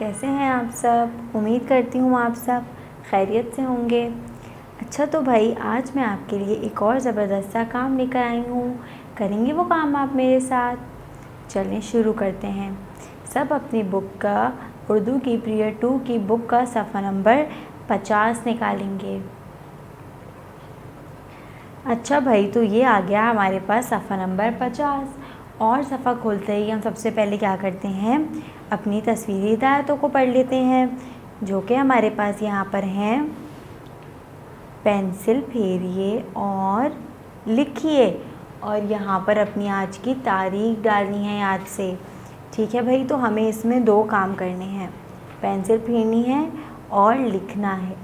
कैसे हैं आप सब। उम्मीद करती हूँ आप सब खैरियत से होंगे। अच्छा तो भाई आज मैं आपके लिए एक और ज़बरदस्त सा काम लेकर आई हूँ। करेंगे वो काम आप मेरे साथ। चलें शुरू करते हैं। सब अपनी बुक का उर्दू की पीरियड 2 की बुक का सफ़ा नंबर 50 निकालेंगे। अच्छा भाई तो ये आ गया हमारे पास सफ़ा नंबर 50। और सफ़ा खोलते ही हम सबसे पहले क्या करते हैं, अपनी तस्वीरी हिदायतों को पढ़ लेते हैं, जो कि हमारे पास यहाँ पर हैं। पेंसिल फेरिए और लिखिए, और यहाँ पर अपनी आज की तारीख डालनी है याद से। ठीक है भाई, तो हमें इसमें 2 काम करने हैं, पेंसिल फेरनी है और लिखना है।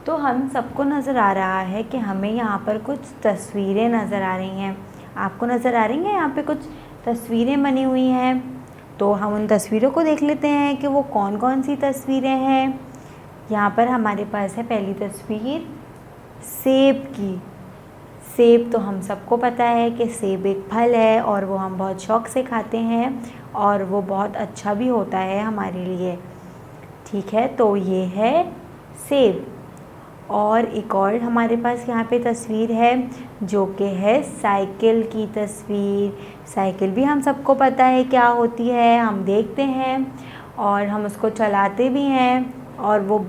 तो हम सबको नज़र आ रहा है कि हमें यहाँ पर कुछ तस्वीरें नज़र आ रही हैं। आपको नज़र आ रही हैं यहाँ पे कुछ तस्वीरें बनी हुई हैं। तो हम उन तस्वीरों को देख लेते हैं कि वो कौन कौन सी तस्वीरें हैं। यहाँ पर हमारे पास है पहली तस्वीर सेब की। सेब तो हम सबको पता है कि सेब एक फल है और वो हम बहुत शौक़ से खाते हैं और वो बहुत अच्छा भी होता है हमारे लिए। ठीक है, तो ये है सेब। और एक और हमारे पास यहाँ पे तस्वीर है जो कि है साइकिल की तस्वीर। साइकिल भी हम सबको पता है क्या होती है, हम देखते हैं और हम उसको चलाते भी हैं। और वो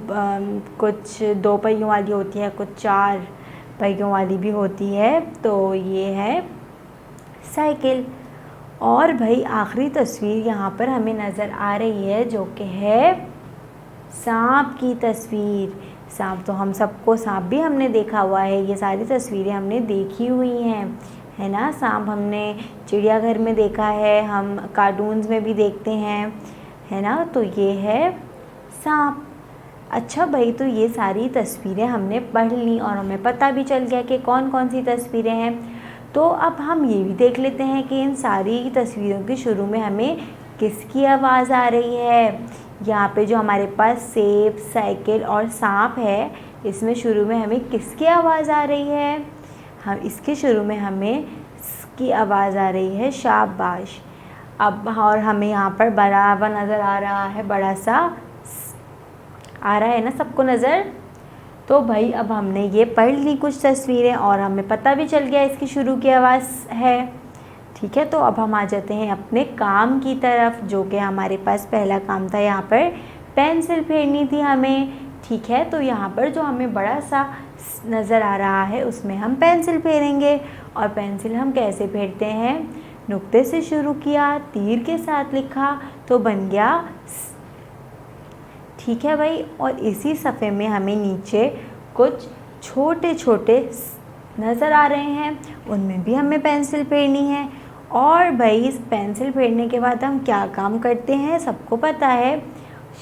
कुछ 2 पहियों वाली होती है, कुछ 4 पहियों वाली भी होती है। तो ये है साइकिल। और भाई आखिरी तस्वीर यहाँ पर हमें नज़र आ रही है जो कि है सांप की तस्वीर। सांप तो हम सबको, सांप भी हमने देखा हुआ है, ये सारी तस्वीरें हमने देखी हुई हैं, है ना। सांप हमने चिड़ियाघर में देखा है, हम कार्टून्स में भी देखते हैं, है ना। तो ये है सांप। अच्छा भाई, तो ये सारी तस्वीरें हमने पढ़ ली और हमें पता भी चल गया कि कौन कौन सी तस्वीरें हैं। तो अब हम ये भी देख लेते हैं कि इन सारी तस्वीरों के शुरू में हमें किसकी आवाज़ आ रही है। यहाँ पे जो हमारे पास सेब, साइकिल और सांप है, इसमें शुरू में हमें किसकी आवाज़ आ रही है। हम इसके शुरू में हमें की आवाज़ आ रही है शाबाश। अब और हमें यहाँ पर बड़ा व नज़र आ रहा है, बड़ा सा आ रहा है ना सबको नज़र। तो भाई अब हमने ये पढ़ ली कुछ तस्वीरें और हमें पता भी चल गया इसकी शुरू की आवाज़ है। ठीक है, तो अब हम आ जाते हैं अपने काम की तरफ, जो कि हमारे पास पहला काम था, यहाँ पर पेंसिल फेरनी थी हमें। ठीक है, तो यहाँ पर जो हमें बड़ा सा नज़र आ रहा है उसमें हम पेंसिल फेरेंगे। और पेंसिल हम कैसे फेरते हैं, नुक्ते से शुरू किया, तीर के साथ लिखा तो बन गया। ठीक है भाई, और इसी सफ़े में हमें नीचे कुछ छोटे छोटे नज़र आ रहे हैं, उनमें भी हमें पेंसिल फेरनी है। और भाई इस पेंसिल फेरने के बाद हम क्या काम करते हैं सबको पता है,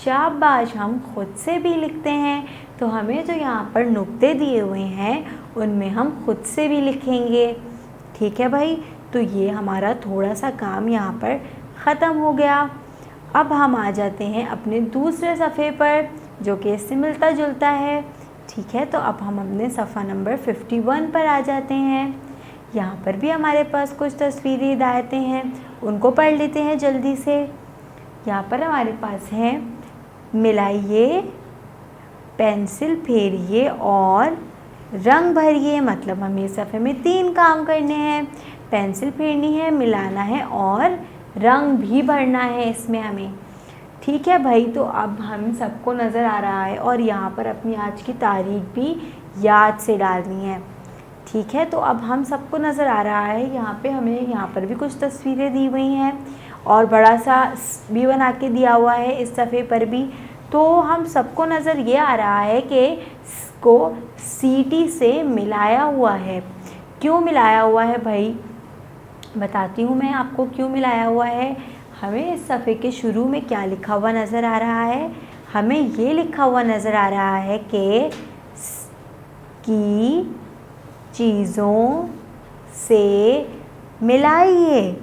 शाबाश, हम खुद से भी लिखते हैं। तो हमें जो यहाँ पर नुक्ते दिए हुए हैं उनमें हम खुद से भी लिखेंगे। ठीक है भाई, तो ये हमारा थोड़ा सा काम यहाँ पर ख़त्म हो गया। अब हम आ जाते हैं अपने दूसरे सफ़े पर जो कि इससे मिलता जुलता है। ठीक है, तो अब हम अपने सफ़ा नंबर 51 पर आ जाते हैं। यहाँ पर भी हमारे पास कुछ तस्वीरी हिदायतें हैं, उनको पढ़ लेते हैं जल्दी से। यहाँ पर हमारे पास हैं मिलाइए, पेंसिल फेरिए और रंग भरिए। मतलब हमें सफ़े में 3 काम करने हैं, पेंसिल फेरनी है, मिलाना है और रंग भी भरना है इसमें हमें। ठीक है भाई, तो अब हम सबको नज़र आ रहा है और यहाँ पर अपनी आज की तारीख भी याद से डालनी है। ठीक है, तो अब हम सबको नज़र आ रहा है, यहाँ पे हमें यहाँ पर भी कुछ तस्वीरें दी हुई हैं और बड़ा सा भी बना के दिया हुआ है इस सफ़े पर भी। तो हम सबको नज़र ये आ रहा है कि इसको सीटी से मिलाया हुआ है। क्यों मिलाया हुआ है भाई, बताती हूँ मैं आपको क्यों मिलाया हुआ है। हमें इस सफ़े के शुरू में क्या लिखा हुआ नज़र आ रहा है, हमें ये लिखा हुआ नज़र आ रहा है कि चीज़ों से मिलाइए।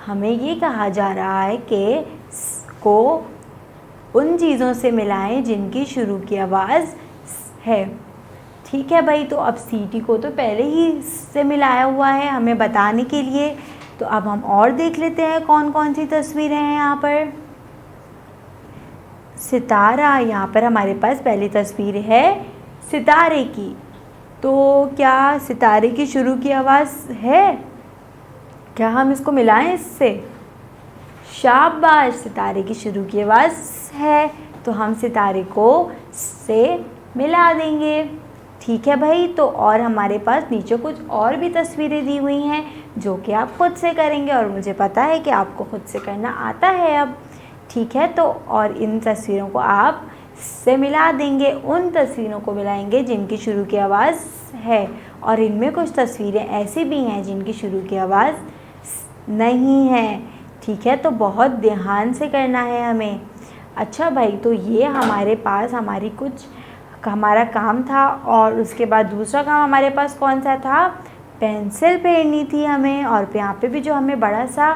हमें ये कहा जा रहा है कि को उन चीज़ों से मिलाएं जिनकी शुरू की आवाज़ है। ठीक है भाई, तो अब सीटी को तो पहले ही से मिलाया हुआ है हमें बताने के लिए। तो अब हम और देख लेते हैं कौन कौन सी तस्वीरें हैं यहाँ पर। सितारा। यहाँ पर हमारे पास पहली तस्वीर है सितारे की। तो क्या सितारे की शुरू की आवाज़ है? क्या हम इसको मिलाएं इससे? शाबाश, सितारे की शुरू की आवाज़ है, तो हम सितारे को से मिला देंगे। ठीक है भाई। तो और हमारे पास नीचे कुछ और भी तस्वीरें दी हुई हैं जो कि आप खुद से करेंगे, और मुझे पता है कि आपको खुद से करना आता है अब। ठीक है। तो और इन तस्वीरों को आप से मिला देंगे, उन तस्वीरों को मिलाएंगे जिनकी शुरू की आवाज़ है, और इनमें कुछ तस्वीरें ऐसी भी हैं जिनकी शुरू की आवाज़ नहीं है। ठीक है। तो बहुत ध्यान से करना है हमें। अच्छा भाई, तो ये हमारे पास हमारा काम था, और उसके बाद दूसरा काम हमारे पास कौन सा था? पेंसिल फेरनी थी हमें, और यहाँ पे भी जो हमें बड़ा सा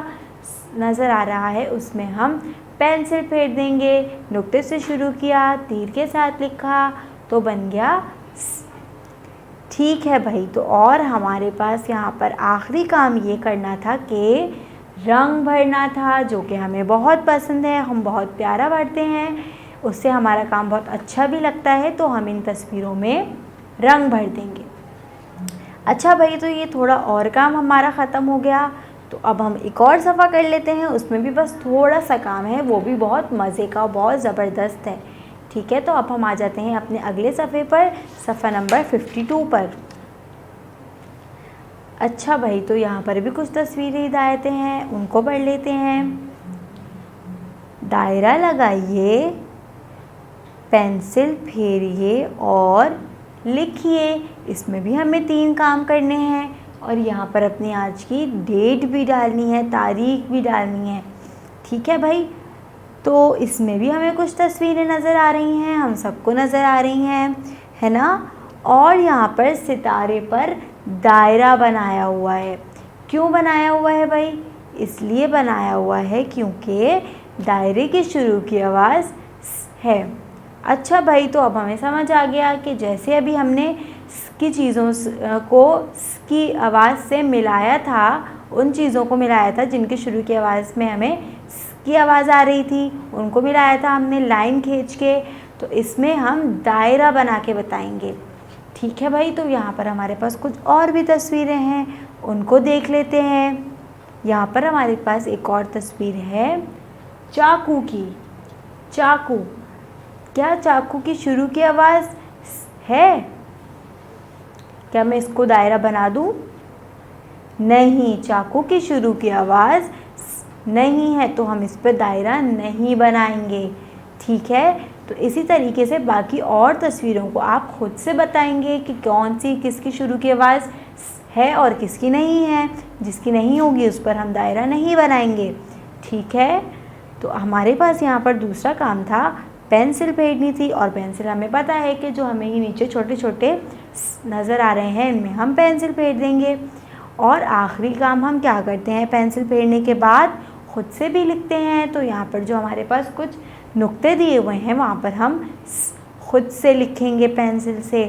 नज़र आ रहा है उसमें हम पेंसिल फेर देंगे। नुक्ते से शुरू किया, तीर के साथ लिखा, तो बन गया स। ठीक है भाई। तो और हमारे पास यहाँ पर आखिरी काम ये करना था कि रंग भरना था, जो कि हमें बहुत पसंद है, हम बहुत प्यारा भरते हैं, उससे हमारा काम बहुत अच्छा भी लगता है। तो हम इन तस्वीरों में रंग भर देंगे। अच्छा भाई, तो ये थोड़ा और काम हमारा ख़त्म हो गया। तो अब हम एक और सफ़ा कर लेते हैं, उसमें भी बस थोड़ा सा काम है, वो भी बहुत मज़े का, बहुत ज़बरदस्त है। ठीक है। तो अब हम आ जाते हैं अपने अगले सफ़े पर, सफ़ा नंबर 52 पर। अच्छा भाई, तो यहाँ पर भी कुछ तस्वीरें हिदायतें हैं, उनको पढ़ लेते हैं। दायरा लगाइए, पेंसिल फेरिए और लिखिए। इसमें भी हमें 3 काम करने हैं, और यहाँ पर अपनी आज की डेट भी डालनी है, तारीख भी डालनी है। ठीक है भाई। तो इसमें भी हमें कुछ तस्वीरें नज़र आ रही हैं, हम सबको नज़र आ रही हैं, है ना। और यहाँ पर सितारे पर दायरा बनाया हुआ है। क्यों बनाया हुआ है भाई? इसलिए बनाया हुआ है क्योंकि दायरे की शुरू की आवाज़ है। अच्छा भाई, तो अब हमें समझ आ गया कि जैसे अभी हमने की चीज़ों को की आवाज़ से मिलाया था, उन चीज़ों को मिलाया था जिनकी शुरू की आवाज़ में हमें की आवाज़ आ रही थी, उनको मिलाया था हमने लाइन खींच के। तो इसमें हम दायरा बना के बताएंगे। ठीक है भाई। तो यहाँ पर हमारे पास कुछ और भी तस्वीरें हैं, उनको देख लेते हैं। यहाँ पर हमारे पास एक और तस्वीर है चाकू की। चाकू, क्या चाकू की शुरू की आवाज़ है? क्या मैं इसको दायरा बना दूँ? नहीं, चाकू की शुरू की आवाज़ नहीं है, तो हम इस पर दायरा नहीं बनाएंगे। ठीक है। तो इसी तरीके से बाकी और तस्वीरों को आप खुद से बताएंगे कि कौन सी किसकी शुरू की आवाज़ है और किसकी नहीं है। जिसकी नहीं होगी उस पर हम दायरा नहीं बनाएंगे। ठीक है। तो हमारे पास यहाँ पर दूसरा काम था, पेंसिल फेरनी थी, और पेंसिल हमें पता है कि जो हमें ये नीचे छोटे छोटे नज़र आ रहे हैं, इनमें हम पेंसिल फेर देंगे। और आखिरी काम हम क्या करते हैं? पेंसिल फेरने के बाद खुद से भी लिखते हैं। तो यहाँ पर जो हमारे पास कुछ नुक्ते दिए हुए हैं, वहाँ पर हम खुद से लिखेंगे पेंसिल से।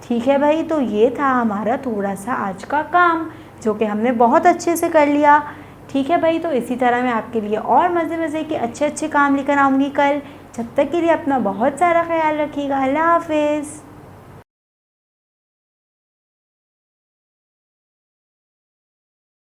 ठीक है भाई। तो ये था हमारा थोड़ा सा आज का काम, जो कि हमने बहुत अच्छे से कर लिया। ठीक है भाई। तो इसी तरह मैं आपके लिए और मज़े के अच्छे काम लेकर आऊँगी कल। जब तक के लिए अपना बहुत सारा ख्याल रखिएगा। अल्लाह हाफिज़।